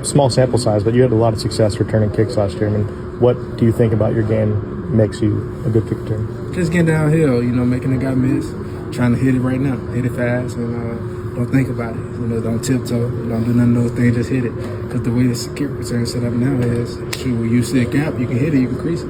small sample size, but you had a lot of success returning kicks last year. I mean, what do you think about your game makes you a good kick returner? Just getting downhill, making the guy miss, trying to hit it right now, hit it fast, and don't think about it. Don't tiptoe, don't do none of those things, just hit it. Because the way the kick return set up now is, when you see a gap, you can hit it, you can crease it.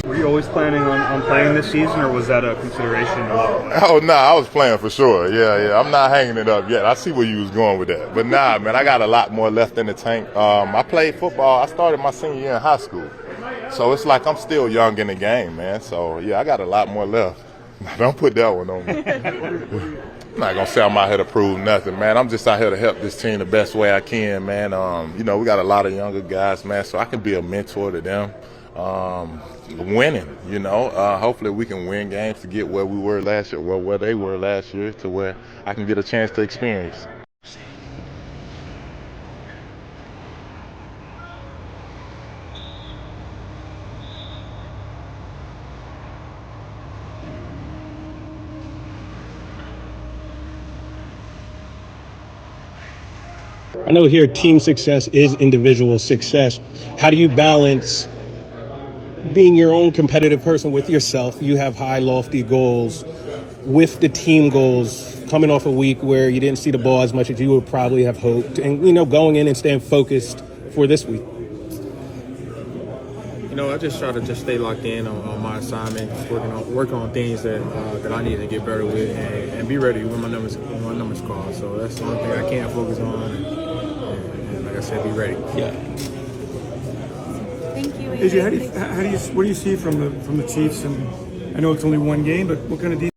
Were you always planning on playing this season, or was that a consideration? Oh, nah, I was playing for sure. Yeah. I'm not hanging it up yet. I see where you was going with that. But nah, man, I got a lot more left in the tank. I played football. I started my senior year in high school. So it's like I'm still young in the game, man. So, yeah, I got a lot more left. Don't put that one on me. I'm not going to say I'm out here to prove nothing, man. I'm just out here to help this team the best way I can, man. We got a lot of younger guys, man, so I can be a mentor to them. Winning, hopefully we can win games to get where we were last year, where they were last year, to where I can get a chance to experience. I know here team success is individual success. How do you balance being your own competitive person with yourself? You have high, lofty goals with the team goals, coming off a week where you didn't see the ball as much as you would probably have hoped, and going in and staying focused for this week. I just try to stay locked in on my assignment, working on things that I need to get better with, and be ready when my numbers called. So that's the only thing I can focus on, and like I said, be ready. Yeah. Thank you. What do you see from the Chiefs? And I know it's only one game, but what kind of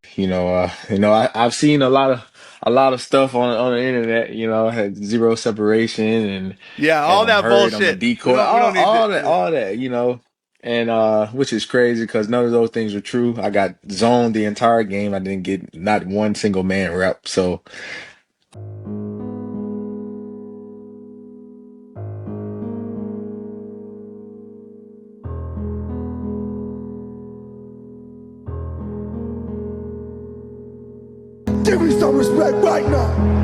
I've seen a lot of stuff on the internet. Had zero separation and all that hurried bullshit. on the decoy, all that. And which is crazy because none of those things are true. I got zoned the entire game. I didn't get not one single man rep. So. Give me some respect right now.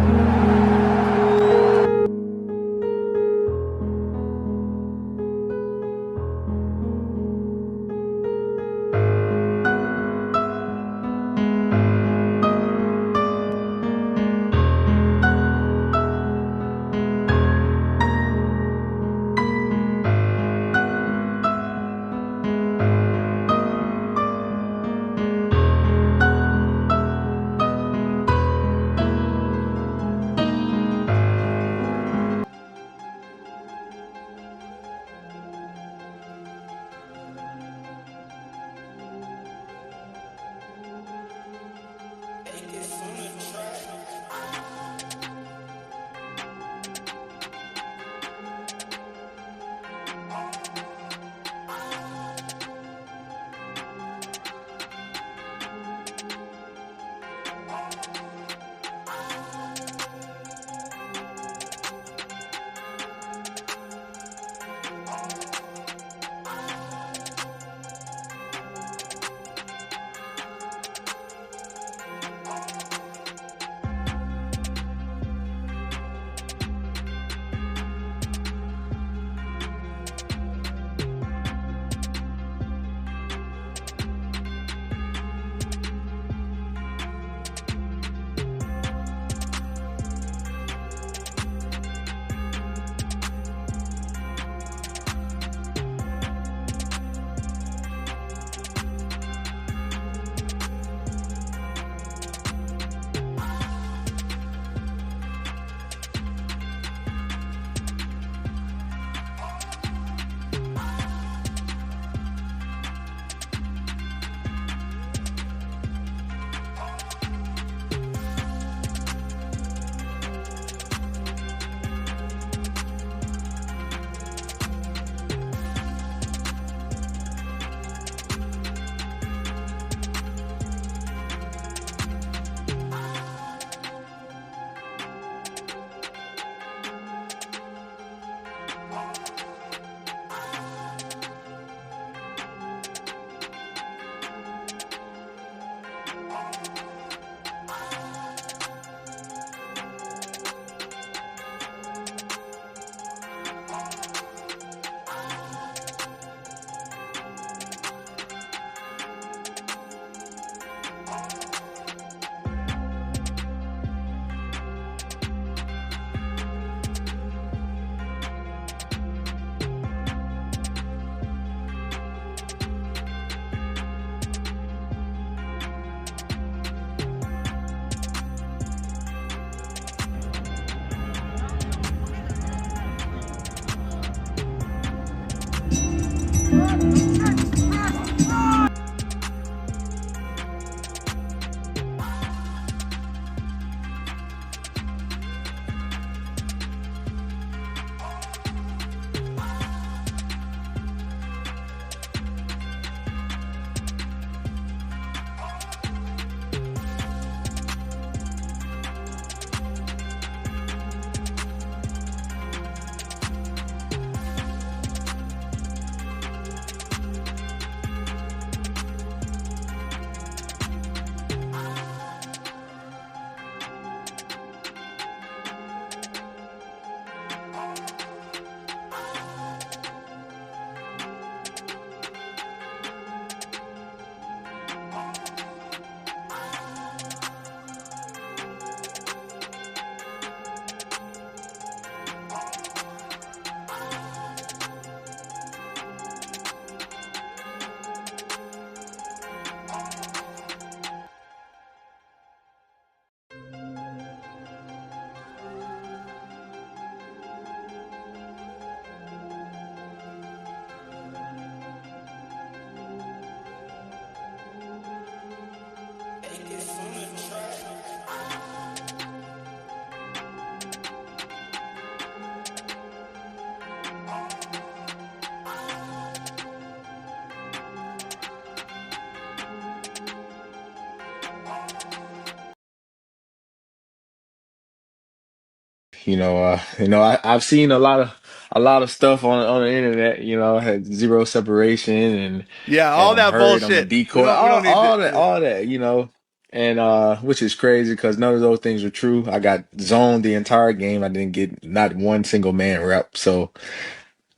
I've seen a lot of stuff on the internet. Had zero separation Yeah, and all I'm that hurt. I'm a bullshit. We decoy. don't we All, don't need all to. that, Yeah. all that. And which is crazy because none of those things are true. I got zoned the entire game. I didn't get not one single man rep. So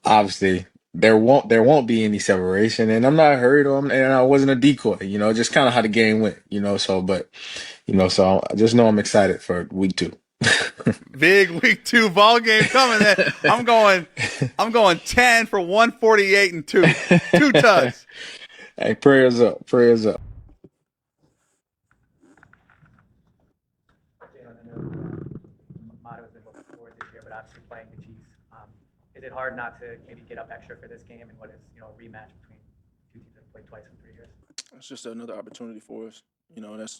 obviously there won't be any separation, and I'm not hurt and I wasn't a decoy. Just kind of how the game went. So I just know I'm excited for week 2. Big week 2 ball game coming. There, I'm going 10 for 148 and two tugs. Hey, prayers up, prayers up. Jalen, I know motto has been looking forward this year, but obviously playing the Chiefs. Is it hard not to maybe get up extra for this game and what is a rematch between two teams that have played twice in 3 years? It's just another opportunity for us.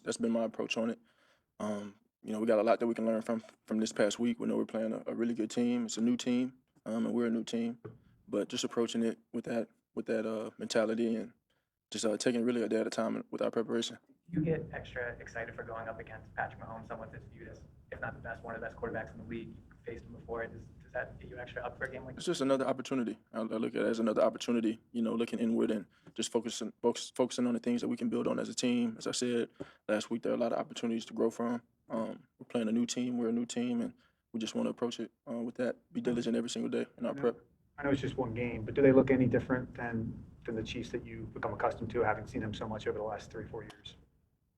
That's been my approach on it. We got a lot that we can learn from this past week. We know we're playing a really good team. It's a new team, and we're a new team. But just approaching it with that mentality and just taking it really a day at a time with our preparation. You get extra excited for going up against Patrick Mahomes, someone that's viewed as, if not the best, one of the best quarterbacks in the league. You faced him before. Does that get you extra up for a game like It's this? just another opportunity. I look at it as another opportunity. Looking inward and just focusing on the things that we can build on as a team. As I said last week, there are a lot of opportunities to grow from. We're playing a new team. We're a new team, and we just want to approach it with that. Be diligent every single day in our prep. I know it's just one game, but do they look any different than the Chiefs that you've become accustomed to, having seen them so much over the last 3-4 years?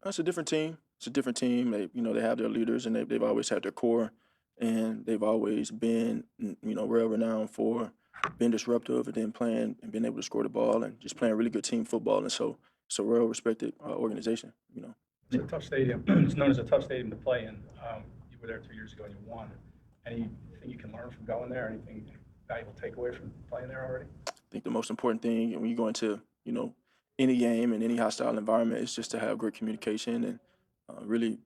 It's a different team. It's a different team. They have their leaders, and they've always had their core, and they've always been, well renowned for being disruptive and then playing and being able to score the ball and just playing really good team football. And so it's a well respected organization. It's a tough stadium. It's known as a tough stadium to play in. You were there 2 years ago and you won. Anything you can learn from going there? Anything valuable takeaway from playing there already? I think the most important thing when you go into any game and any hostile environment is just to have great communication and really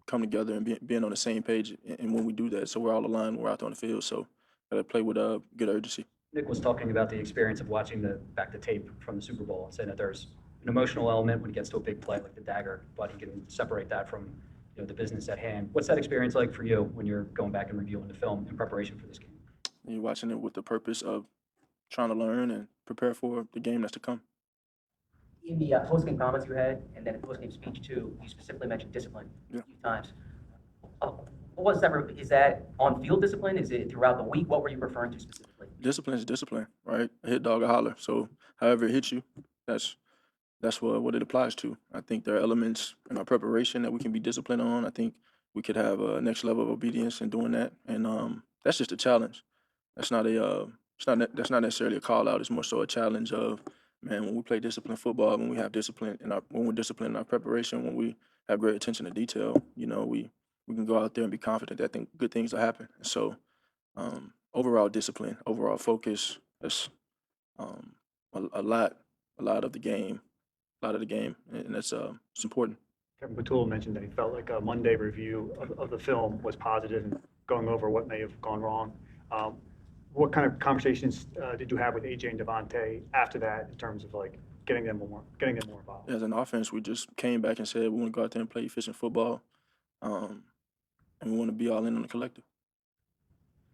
come together and being on the same page. And when we do that, so we're all aligned, we're out there on the field. So gotta play with good urgency. Nick was talking about the experience of watching the tape from the Super Bowl and saying that there's an emotional element when he gets to a big play like the dagger, but he can separate that from the business at hand. What's that experience like for you when you're going back and reviewing the film in preparation for this game? You're watching it with the purpose of trying to learn and prepare for the game that's to come. In the post-game comments you had, and then in the post-game speech too, you specifically mentioned discipline a few times. What was that? Is that on-field discipline? Is it throughout the week? What were you referring to specifically? Discipline is discipline, right? A hit dog, a holler. So however it hits you, that's what it applies to. I think there are elements in our preparation that we can be disciplined on. I think we could have a next level of obedience in doing that, and that's just a challenge. That's not that's not necessarily a call out. It's more so a challenge of, man, when we play disciplined football, when we have discipline when we're disciplined in our preparation, when we have great attention to detail, we can go out there and be confident that good things will happen. So overall discipline, overall focus, that's a lot of the game, and that's it's important. Kevin Batul mentioned that he felt like a Monday review of the film was positive and going over what may have gone wrong. What kind of conversations did you have with AJ and Devonta after that in terms of like getting them more involved? As an offense, we just came back and said we want to go out there and play efficient football, and we want to be all in on the collective.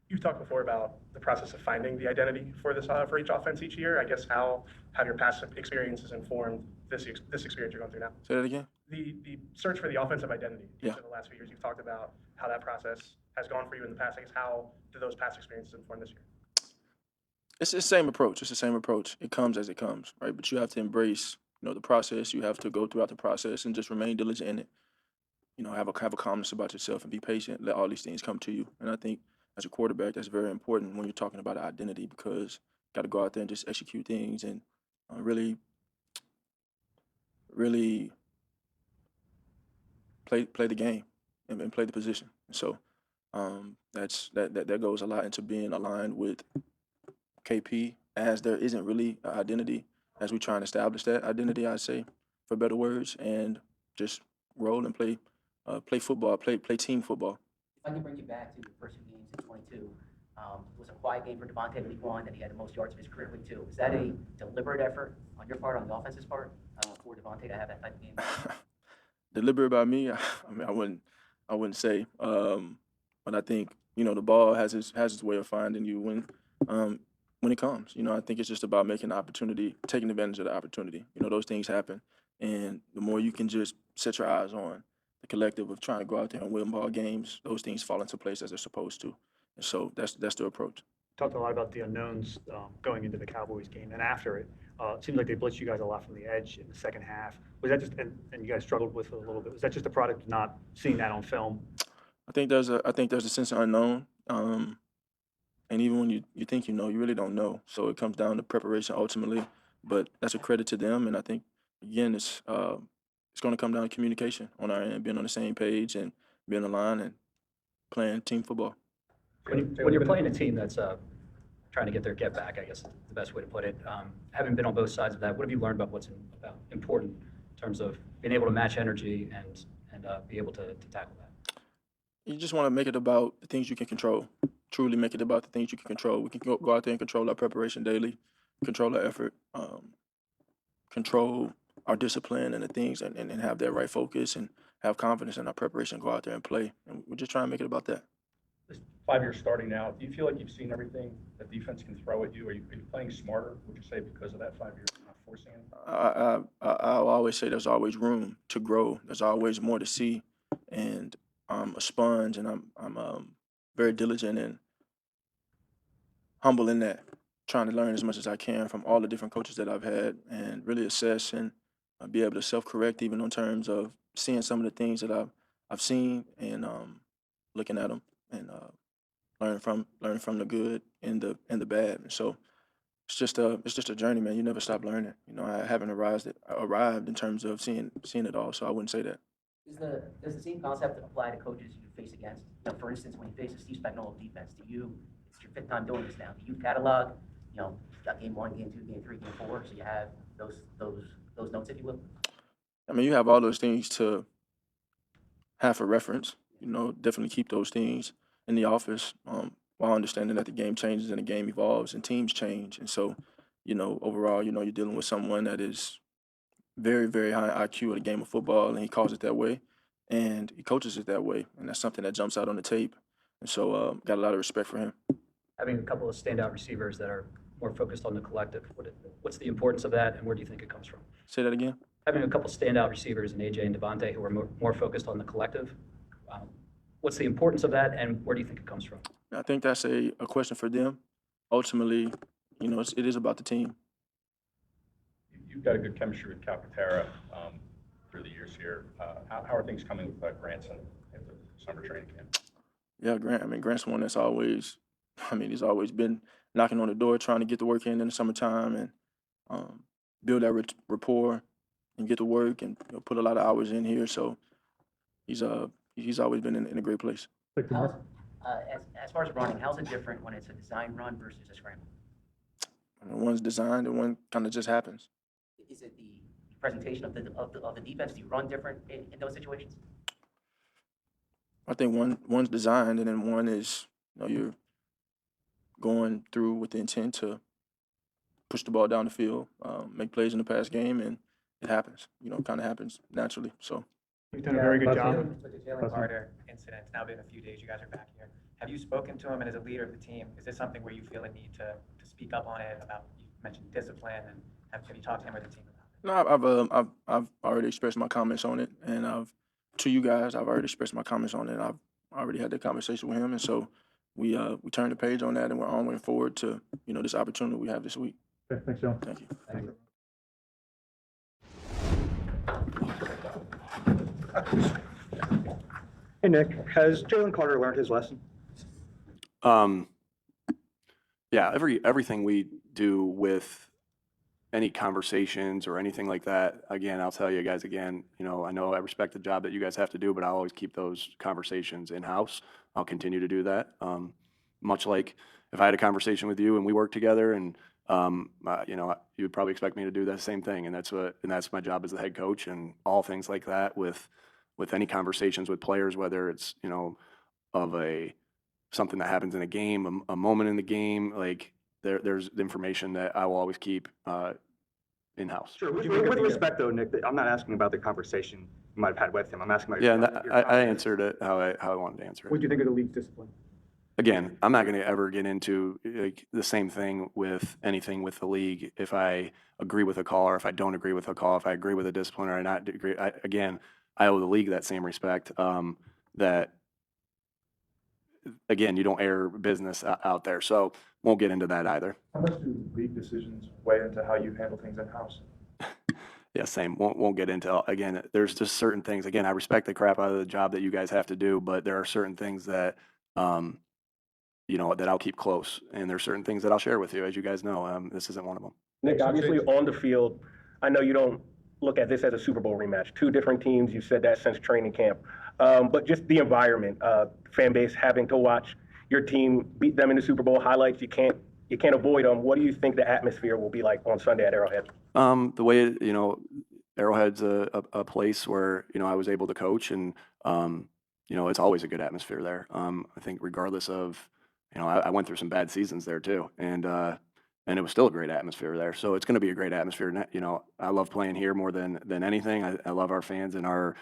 You've talked before about the process of finding the identity for each offense each year. I guess how have your past experiences informed this experience you're going through now? Say that again. The search for the offensive identity. Yeah. In the last few years, you've talked about how that process has gone for you in the past. I guess how do those past experiences inform this year? It's the same approach. It's the same approach. It comes as it comes, right? But you have to embrace, the process. You have to go throughout the process and just remain diligent in it. Have a calmness about yourself and be patient. Let all these things come to you. And I think as a quarterback, that's very important when you're talking about identity because you got to go out there and just execute things and really play the game and play the position. And so that goes a lot into being aligned with KP, as there isn't really an identity as we try and establish that identity, I'd say, for better words, and just roll and play football, play team football. If I can bring you back to the first 2 games in 22, it was a quiet game for Devonta in week 1, and he had the most yards of his career in week 2. Is that a deliberate effort on your part, on the offense's part, for Devonta to have that type of game? Deliberate by me? I wouldn't say. But I think the ball has its way of finding you when it comes. I think it's just about taking advantage of the opportunity. Those things happen, and the more you can just set your eyes on the collective of trying to go out there and win ball games, those things fall into place as they're supposed to. And so that's the approach. Talked a lot about the unknowns going into the Cowboys game and after it. It seems like they blitzed you guys a lot from the edge in the second half. Was that just, and you guys struggled with it a little bit, was that just a product of not seeing that on film? I think there's a sense of unknown. And even when you think you really don't know. So it comes down to preparation ultimately. But that's a credit to them. And I think, again, it's going to come down to communication on our end, being on the same page and being aligned and playing team football. When you're playing a team that's trying to get their get back, I guess is the best way to put it, having been on both sides of that, what have you learned about what's important in terms of being able to match energy and be able to tackle that? You just want to make it about the things you can control. Truly make it about the things you can control. We can go out there and control our preparation daily, control our effort, control our discipline and the things, and have that right focus and have confidence in our preparation, go out there and play. And we're just trying to make it about that. This 5 years starting now, do you feel like you've seen everything that defense can throw at you? Are you playing smarter, would you say, because of that 5 years, not forcing it? I'll always say there's always room to grow. There's always more to see. And I'm a sponge, and I'm very diligent and humble in that, trying to learn as much as I can from all the different coaches that I've had and really assess and be able to self-correct even in terms of seeing some of the things that I've seen and looking at them and learning from the good and the bad. And so it's just a journey, man. You never stop learning. I haven't arrived in terms of seeing it all, so I wouldn't say that. Does the same concept apply to coaches you face against? For instance, when you face a Steve Spagnuolo defense, it's your 5th time doing this now. Do you catalog, got game 1, game 2, game 3, game 4, so you have those notes, if you will? I mean, you have all those things to have for reference. Definitely keep those things in the office while understanding that the game changes and the game evolves and teams change. And so, overall, you're dealing with someone that is very, very high IQ at a game of football, and he calls it that way, and he coaches it that way, and that's something that jumps out on the tape. And so, got a lot of respect for him. Having a couple of standout receivers that are more focused on the collective, what's the importance of that, and where do you think it comes from? Say that again? Having a couple of standout receivers in AJ and Devonta who are more focused on the collective, what's the importance of that, and where do you think it comes from? I think that's a question for them. Ultimately, it is about the team. You've got a good chemistry with Calcaterra through the years here. How are things coming with Granson at the summer training camp? Yeah, Grant's one that's always, he's always been knocking on the door, trying to get the work in the summertime and build that rapport and get to work and put a lot of hours in here. So he's always been in a great place. As far as running, how's it different when it's a design run versus a scramble? One's designed and one kind of just happens. Is it the presentation of the defense? Do you run different in those situations? I think one's designed, and then one is you're going through with the intent to push the ball down the field, make plays in the pass game, and it happens. Kind of happens naturally. So you've done a very good job. With the Jalen Carter incident, it's now been a few days. You guys are back here. Have you spoken to him, and as a leader of the team, is this something where you feel a need to speak up on it? About, you mentioned discipline, and have you talked to him or the team about it? No, I've already expressed my comments on it, and I've already expressed my comments on it. I've already had that conversation with him, and so we turned the page on that, and we're onward forward to this opportunity we have this week. Okay, thanks, Joe. Thank you. Thank you. Hey, Nick, has Jalen Carter learned his lesson? Yeah, everything we do with any conversations or anything like that, again, I'll tell you guys again, I know I respect the job that you guys have to do, but I'll always keep those conversations in-house. I'll continue to do that. Much like if I had a conversation with you and we work together and, you would probably expect me to do that same thing. And that's my job as the head coach, and all things like that with any conversations with players, whether it's, of something that happens in a game, a moment in the game, like there's information that I will always keep in-house. Sure. With respect, though, Nick, I'm not asking about the conversation you might have had with him. I'm asking about your I answered it how I wanted to answer it. What do you think of the league's discipline? again, I'm not going to ever get into like the same thing with anything with the league. If I agree with a call or if I don't agree with a call, if I agree with a discipline or I not agree, again, I owe the league that same respect. That again, you don't air business out there, so won't get into that either. How much do league decisions weigh into how you handle things in house? Yeah, same. Won't get into again. There's just certain things. Again, I respect the crap out of the job that you guys have to do, but there are certain things that that I'll keep close, and there's certain things that I'll share with you, as you guys know. This isn't one of them. Nick, obviously on the field, I know you don't look at this as a Super Bowl rematch. Two different teams. You've said that since training camp. But just the environment, fan base having to watch your team beat them in the Super Bowl highlights. You can't avoid them. What do you think the atmosphere will be like on Sunday at Arrowhead? The way Arrowhead's a place where I was able to coach, and it's always a good atmosphere there. I think regardless of I went through some bad seasons there too, and it was still a great atmosphere there. So it's going to be a great atmosphere. I love playing here more than anything. I love our fans and our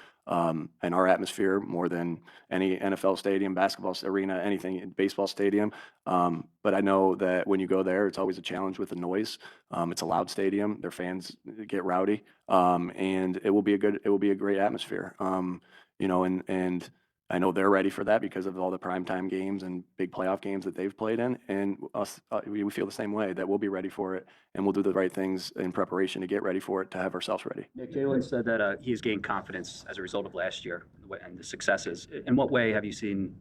atmosphere more than any NFL stadium, basketball arena, anything, baseball stadium. But I know that when you go there, it's always a challenge with the noise. It's a loud stadium. Their fans get rowdy, and it will be a great atmosphere. And I know they're ready for that because of all the primetime games and big playoff games that they've played in. And us, we feel the same way, that we'll be ready for it, and we'll do the right things in preparation to get ready for it, to have ourselves ready. Nick, Jalen said that he's gained confidence as a result of last year and the successes. In what way have you seen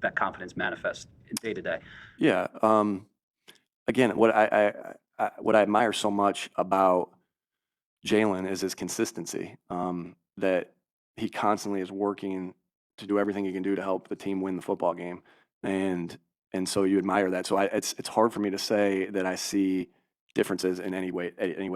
that confidence manifest day to day? Yeah. Again, what I admire so much about Jalen is his consistency. That he constantly is working to do everything he can do to help the team win the football game, and so you admire that. So it's hard for me to say that I see differences in any way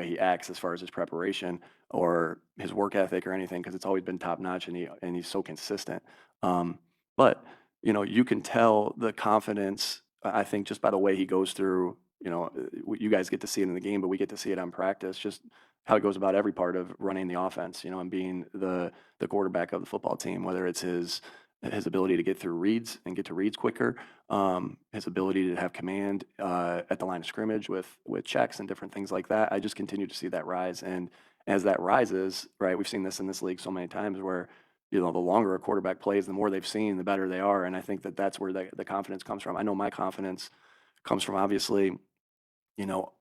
he acts as far as his preparation or his work ethic or anything, because it's always been top notch, and he's so consistent. But you can tell the confidence. I think just by the way he goes through. You guys get to see it in the game, but we get to see it on practice. Just how he goes about every part of running the offense, and being the quarterback of the football team, whether it's his ability to get through reads and get to reads quicker, his ability to have command at the line of scrimmage with checks and different things like that. I just continue to see that rise. And as that rises, right, we've seen this in this league so many times where, the longer a quarterback plays, the more they've seen, the better they are. And I think that's where the confidence comes from. I know my confidence comes from obviously,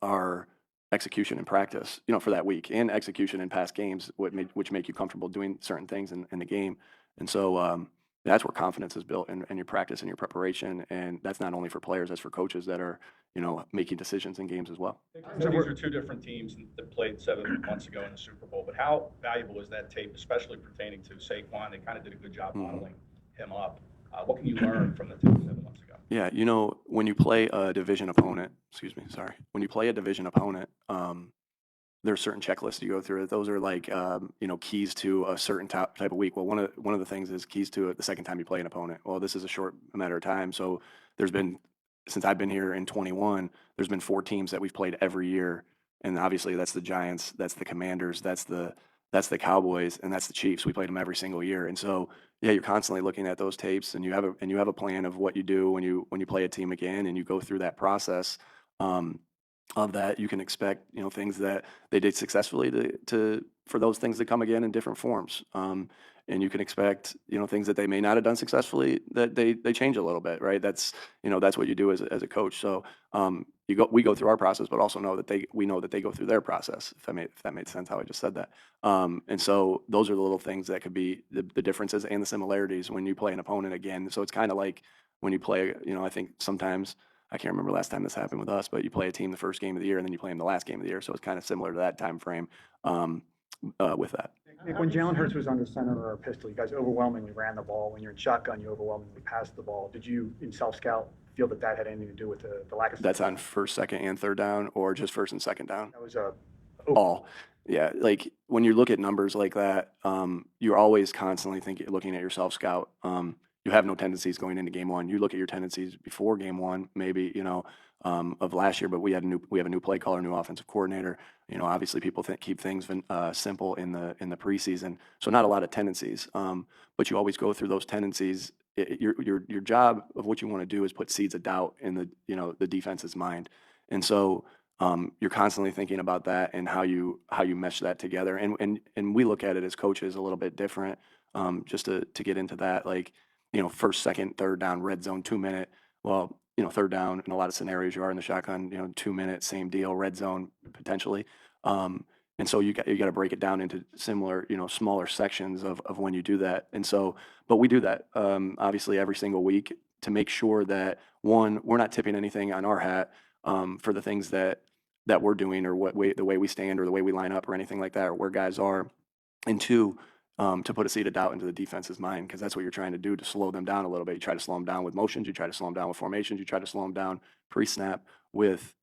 our execution in practice, for that week, and execution in past games, which make you comfortable doing certain things in the game. And so that's where confidence is built in your practice and your preparation. And that's not only for players, that's for coaches that are, making decisions in games as well. So these are two different teams that played 7 months ago in the Super Bowl, but how valuable is that tape, especially pertaining to Saquon? They kind of did a good job modeling him up. What can you learn from the tape 7 months ago? Yeah, when you play a division opponent, when you play a division opponent, there's certain checklists you go through. Those are like, keys to a certain type of week. Well, one of the things is keys to it the second time you play an opponent. Well, this is a short matter of time. So since I've been here in 21, there's been 4 teams that we've played every year. And obviously that's the Giants, that's the Commanders, that's the Cowboys, and that's the Chiefs. We played them every single year. And so, yeah, you're constantly looking at those tapes, and you have a plan of what you do when you play a team again, and you go through that process. Of that, you can expect things that they did successfully for those things to come again in different forms. And you can expect things that they may not have done successfly, that they change a little bit, right? That's what you do as a coach. So we go through our process, but also we know that they go through their process. If that made sense how I just said that. And so those are the little things that could be the differences and the similarities when you play an opponent again. So it's kind of like when you play. I think sometimes. I can't remember last time this happened with us, but you play a team the first game of the year, and then you play them the last game of the year. So it's kind of similar to that time frame with that. Nick, when Jalen Hurts was under center or pistol, you guys overwhelmingly ran the ball. When you're in shotgun, you overwhelmingly passed the ball. Did you, in self-scout, feel that had anything to do with the lack of... That's on first, second, and third down, or just first and second down? That was all. Yeah, like when you look at numbers like that, you're always constantly looking at your self-scout. You have no tendencies going into game one. You look at your tendencies before game one, maybe, of last year, but we have a new play caller, new offensive coordinator. Obviously people keep things simple in the preseason. So not a lot of tendencies. But you always go through those tendencies your job of what you want to do is put seeds of doubt in the defense's mind. And so you're constantly thinking about that and how you mesh that together. And we look at it as coaches a little bit different. Just to get into that, like, first, second, third down, red zone, 2 minute. Well, third down in a lot of scenarios you are in the shotgun, 2 minute, same deal, red zone potentially. And so you got to break it down into similar, smaller sections of when you do that. And so, but we do that obviously every single week to make sure that, one, we're not tipping anything on our hat for the things that we're doing, or the way we stand, or the way we line up, or anything like that, or where guys are. And two, to put a seed of doubt into the defense's mind, because that's what you're trying to do, to slow them down a little bit. You try to slow them down with motions, you try to slow them down with formations, you try to slow them down pre-snap with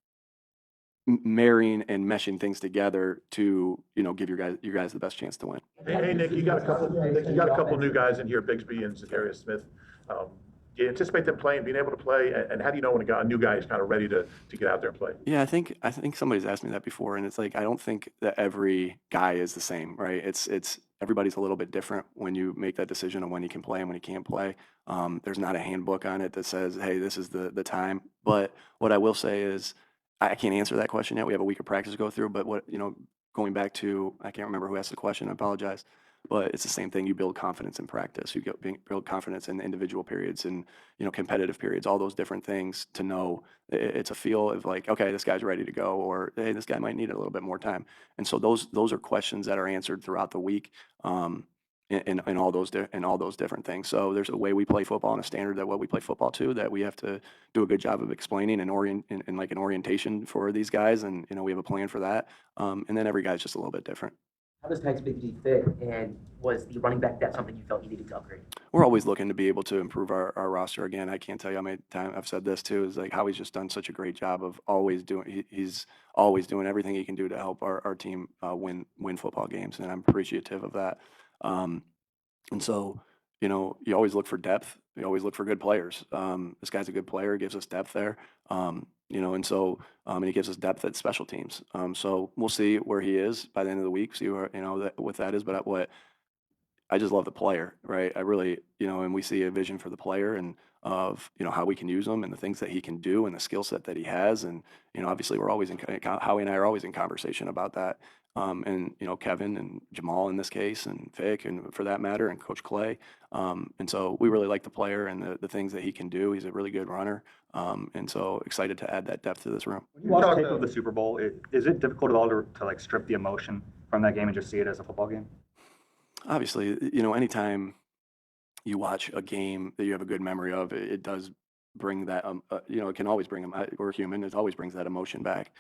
marrying and meshing things together to give your guys the best chance to win. Hey Nick, you got a couple new guys in here, Bigsby and Zacharias Smith. Do you anticipate them being able to play, and how do you know when a new guy is kind of ready to get out there and play? Yeah, I think somebody's asked me that before, and it's like, I don't think that every guy is the same, right? It's everybody's a little bit different when you make that decision on when he can play and when he can't play. There's not a handbook on it that says, hey, this is the time. But what I will say is, I can't answer that question yet. We have a week of practice to go through, but going back to, I can't remember who asked the question, I apologize. But it's the same thing. You build confidence in practice. You build confidence in individual periods and competitive periods. All those different things to know it's a feel of like, okay, this guy's ready to go, or hey, this guy might need a little bit more time. And so those are questions that are answered throughout the week, in all those different things. So there's a way we play football and a standard that what we play football to that we have to do a good job of explaining and like an orientation for these guys, and we have a plan for that. And then every guy's just a little bit different. How does Tyke's Bigsby fit, and was the running back depth something you felt you needed to upgrade? We're always looking to be able to improve our roster. Again, I can't tell you how many times I've said this too, is like Howie's just done such a great job of always doing, he's always doing everything he can do to help our team win football games, and I'm appreciative of that. And so, you always look for depth. You always look for good players. This guy's a good player, gives us depth there. And so, and he gives us depth at special teams. So we'll see where he is by the end of the week, see where, what that is. But I just love the player, right? I really, and we see a vision for the player and of, how we can use him and the things that he can do and the skill set that he has. And, obviously we're always Howie and I are always in conversation about that. And, Kevin and Jamal in this case, and Vic, and for that matter, and Coach Clay. And so we really like the player and the things that he can do. He's a really good runner. And so excited to add that depth to this room. When you watch tape of the Super Bowl, is it difficult at all to like strip the emotion from that game and just see it as a football game? Obviously, anytime you watch a game that you have a good memory of, it does bring that, it can always bring them, we're human, it always brings that emotion back.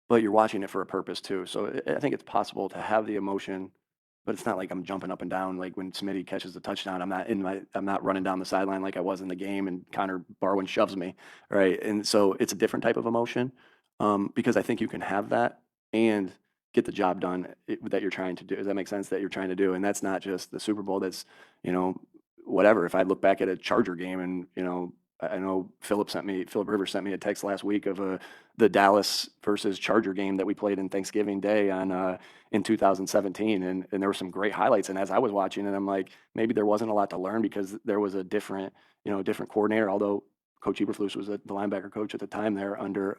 But you're watching it for a purpose too. So I think it's possible to have the emotion, but it's not like I'm jumping up and down. Like when Smitty catches the touchdown, I'm not running down the sideline like I was in the game and Connor Barwin shoves me, right? And so it's a different type of emotion, because I think you can have that and get the job done that you're trying to do. Does that make sense? That you're trying to do, and that's not just the Super Bowl. That's whatever. If I look back at a Charger game, and I know Philip Rivers sent me a text last week of the Dallas versus Charger game that we played in Thanksgiving Day in 2017, and there were some great highlights. And as I was watching it, I'm like, maybe there wasn't a lot to learn because there was a different coordinator. Although Coach Eberflus was the linebacker coach at the time there under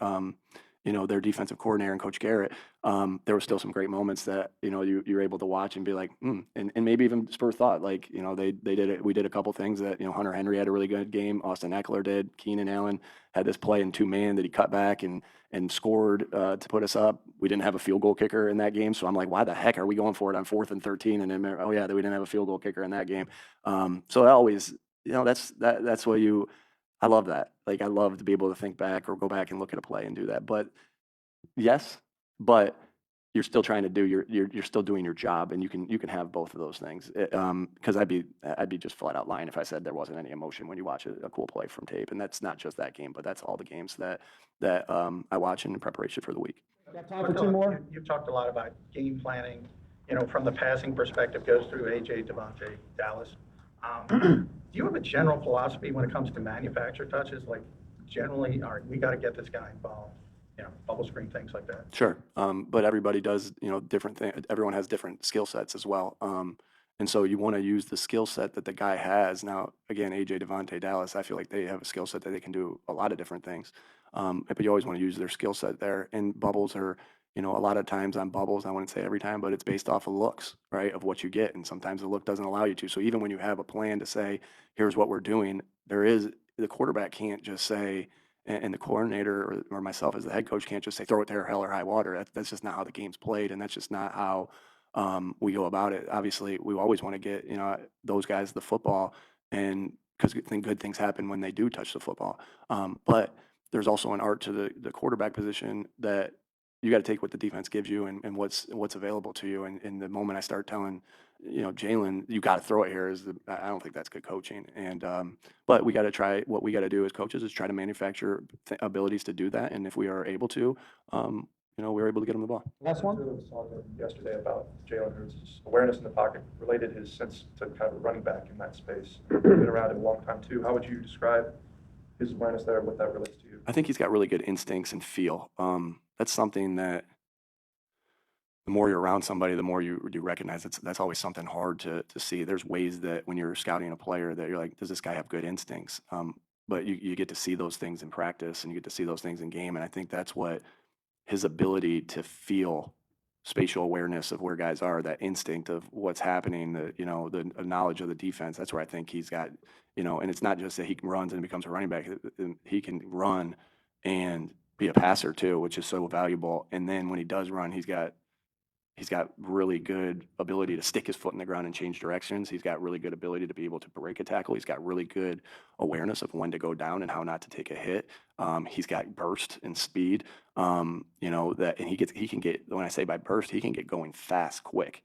their defensive coordinator and Coach Garrett, there were still some great moments that, you're able to watch and be like, and maybe even spur thought, like, they did it. We did a couple things that, Hunter Henry had a really good game. Austin Eckler did. Keenan Allen had this play in 2-man that he cut back and scored to put us up. We didn't have a field goal kicker in that game. So I'm like, why the heck are we going for it on 4th and 13? And then, oh yeah, we didn't have a field goal kicker in that game. So I always, that's what I love that. Like, I love to be able to think back or go back and look at a play and do that. But yes, but you're still trying to do you're still doing your job, and you can have both of those things. Because I'd be just flat out lying if I said there wasn't any emotion when you watch a cool play from tape. And that's not just that game, but that's all the games that I watch in preparation for the week. Got time for two more? You've talked a lot about game planning, from the passing perspective, goes through AJ, Devonta, Dallas. Do you have a general philosophy when it comes to manufactured touches? Like, generally, all right, we got to get this guy involved, bubble screen, things like that. Sure. But everybody does, different things. Everyone has different skill sets as well. And so you want to use the skill set that the guy has. Now, again, AJ, Devontae, Dallas, I feel like they have a skill set that they can do a lot of different things. But you always want to use their skill set there. And bubbles are, a lot of times on bubbles, I wouldn't say every time, but it's based off of looks, right, of what you get. And sometimes the look doesn't allow you to. So even when you have a plan to say, here's what we're doing, the quarterback can't just say, and the coordinator or myself as the head coach can't just say, throw it there, hell or high water. That's just not how the game's played. And that's just not how we go about it. Obviously, we always want to get, those guys the football, and because good things happen when they do touch the football. But there's also an art to the quarterback position that you got to take what the defense gives you and what's available to you. And the moment I start telling, Jalen, you got to throw it here, I don't think that's good coaching. And but we got to try. What we got to do as coaches is try to manufacture abilities to do that. And if we are able to, we're able to get them the ball. Last one. We was talking yesterday about Jalen Hurts' awareness in the pocket, related his sense to kind of a running back in that space. Been around him a long time too. How would you describe his awareness there, what that relates to you? I think he's got really good instincts and feel. That's something that the more you're around somebody, the more you recognize that's always something hard to see. There's ways that when you're scouting a player that you're like, does this guy have good instincts? But you get to see those things in practice and you get to see those things in game. And I think that's what his ability to feel spatial awareness of where guys are, that instinct of what's happening, the knowledge of the defense. That's where I think he's got, and it's not just that he runs and becomes a running back. He can run and be a passer too, which is so valuable. And then when he does run, he's got really good ability to stick his foot in the ground and change directions. He's got really good ability to be able to break a tackle. He's got really good awareness of when to go down and how not to take a hit. He's got burst and speed. And he can get, when I say by burst, he can get going fast, quick,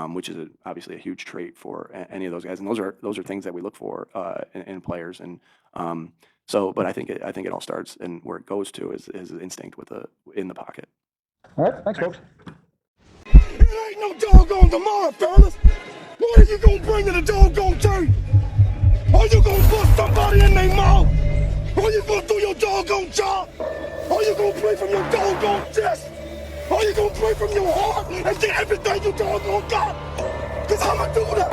which is obviously a huge trait for any of those guys. And those are things that we look for in players. And but I think it all starts, and where it goes to is instinct in the pocket. All right, thanks, folks. It ain't no doggone tomorrow, fellas. What are you gonna bring to the doggone table? Are you gonna bust somebody in their mouth? Are you gonna do your doggone job? Are you gonna play from your doggone chest? Are you gonna play from your heart and get everything you doggone got? Cause I'ma do that.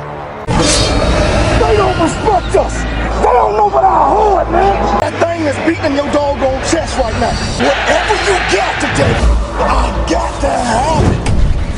They don't respect us. They don't know about our heart, man. That thing is beating in your doggone chest right now. Whatever you got today, I got to have